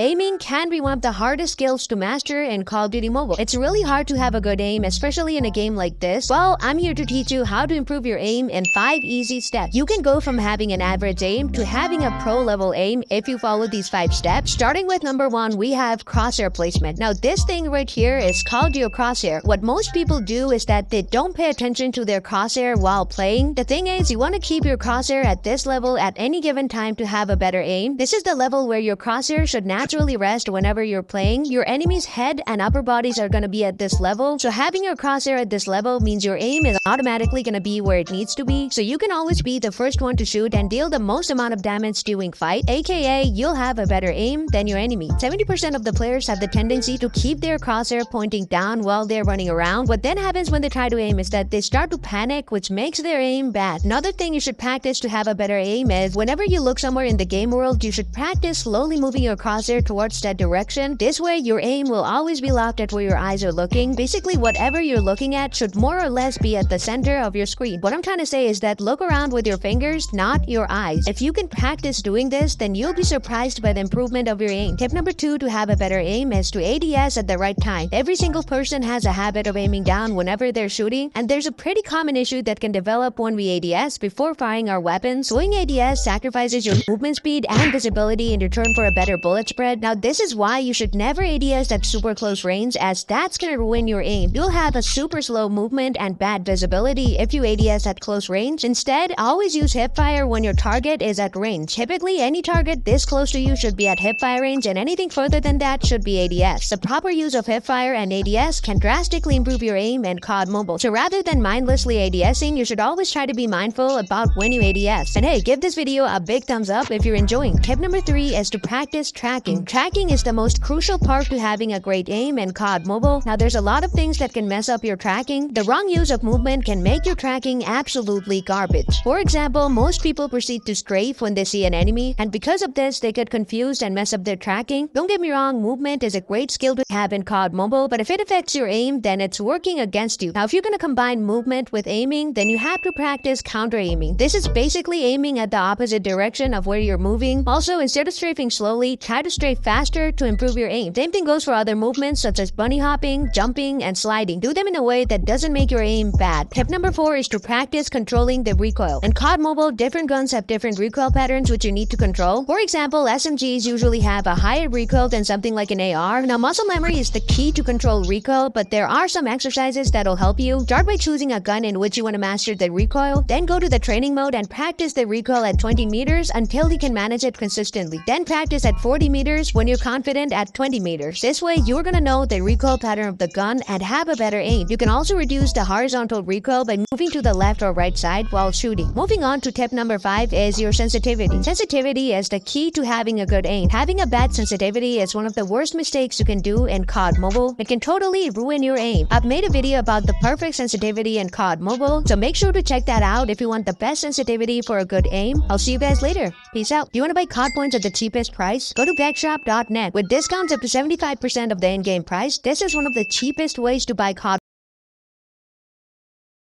Aiming can be one of the hardest skills to master in Call of Duty Mobile. It's really hard to have a good aim, especially in a game like this. Well, I'm here to teach you how to improve your aim in 5 easy steps. You can go from having an average aim to having a pro-level aim if you follow these 5 steps. Starting with number 1, we have crosshair placement. Now, this thing right here is called your crosshair. What most people do is that they don't pay attention to their crosshair while playing. The thing is, you want to keep your crosshair at this level at any given time to have a better aim. This is the level where your crosshair should naturally rest whenever you're playing. Your enemy's head and upper bodies are going to be at this level. So having your crosshair at this level means your aim is automatically going to be where it needs to be. So you can always be the first one to shoot and deal the most amount of damage during fight. AKA, you'll have a better aim than your enemy. 70% of the players have the tendency to keep their crosshair pointing down while they're running around. What then happens when they try to aim is that they start to panic, which makes their aim bad. Another thing you should practice to have a better aim is whenever you look somewhere in the game world, you should practice slowly moving your crosshair towards that direction. This way, your aim will always be locked at where your eyes are looking. Basically, whatever you're looking at should more or less be at the center of your screen. What I'm trying to say is that look around with your fingers, not your eyes. If you can practice doing this, then you'll be surprised by the improvement of your aim. Tip number 2 to have a better aim is to ADS at the right time. Every single person has a habit of aiming down whenever they're shooting, and there's a pretty common issue that can develop when we ADS before firing our weapons. Doing ADS sacrifices your movement speed and visibility in return for a better bullet spread. Now, this is why you should never ADS at super close range, as that's gonna ruin your aim. You'll have a super slow movement and bad visibility if you ADS at close range. Instead, always use hipfire when your target is at range. Typically, any target this close to you should be at hipfire range, and anything further than that should be ADS. The proper use of hipfire and ADS can drastically improve your aim in COD Mobile. So rather than mindlessly ADSing, you should always try to be mindful about when you ADS. And hey, give this video a big thumbs up if you're enjoying. Tip number 3 is to practice tracking. Tracking is the most crucial part to having a great aim in COD Mobile. Now, there's a lot of things that can mess up your tracking. The wrong use of movement can make your tracking absolutely garbage. For example, most people proceed to strafe when they see an enemy, and because of this, they get confused and mess up their tracking. Don't get me wrong, movement is a great skill to have in COD Mobile, but if it affects your aim, then it's working against you. Now, if you're gonna combine movement with aiming, then you have to practice counter-aiming. This is basically aiming at the opposite direction of where you're moving. Also, instead of strafing slowly, try to strafe faster to improve your aim. Same thing goes for other movements such as bunny hopping, jumping, and sliding. Do them in a way that doesn't make your aim bad. Tip number 4 is to practice controlling the recoil. In COD Mobile, different guns have different recoil patterns which you need to control. For example, SMGs usually have a higher recoil than something like an AR. Now, muscle memory is the key to control recoil, but there are some exercises that'll help you. Start by choosing a gun in which you want to master the recoil, then go to the training mode and practice the recoil at 20 meters until you can manage it consistently. Then practice at 40 meters when you're confident at 20 meters. This way, you're gonna know the recoil pattern of the gun and have a better aim. You can also reduce the horizontal recoil by moving to the left or right side while shooting. Moving on to tip number 5 is your sensitivity. Sensitivity is the key to having a good aim. Having a bad sensitivity is one of the worst mistakes you can do in COD Mobile. It can totally ruin your aim. I've made a video about the perfect sensitivity in COD Mobile, so make sure to check that out if you want the best sensitivity for a good aim. I'll see you guys later. Peace out. Do you want to buy COD points at the cheapest price? Go to betshop.net. With discounts up to 75% of the in-game price, this is one of the cheapest ways to buy COD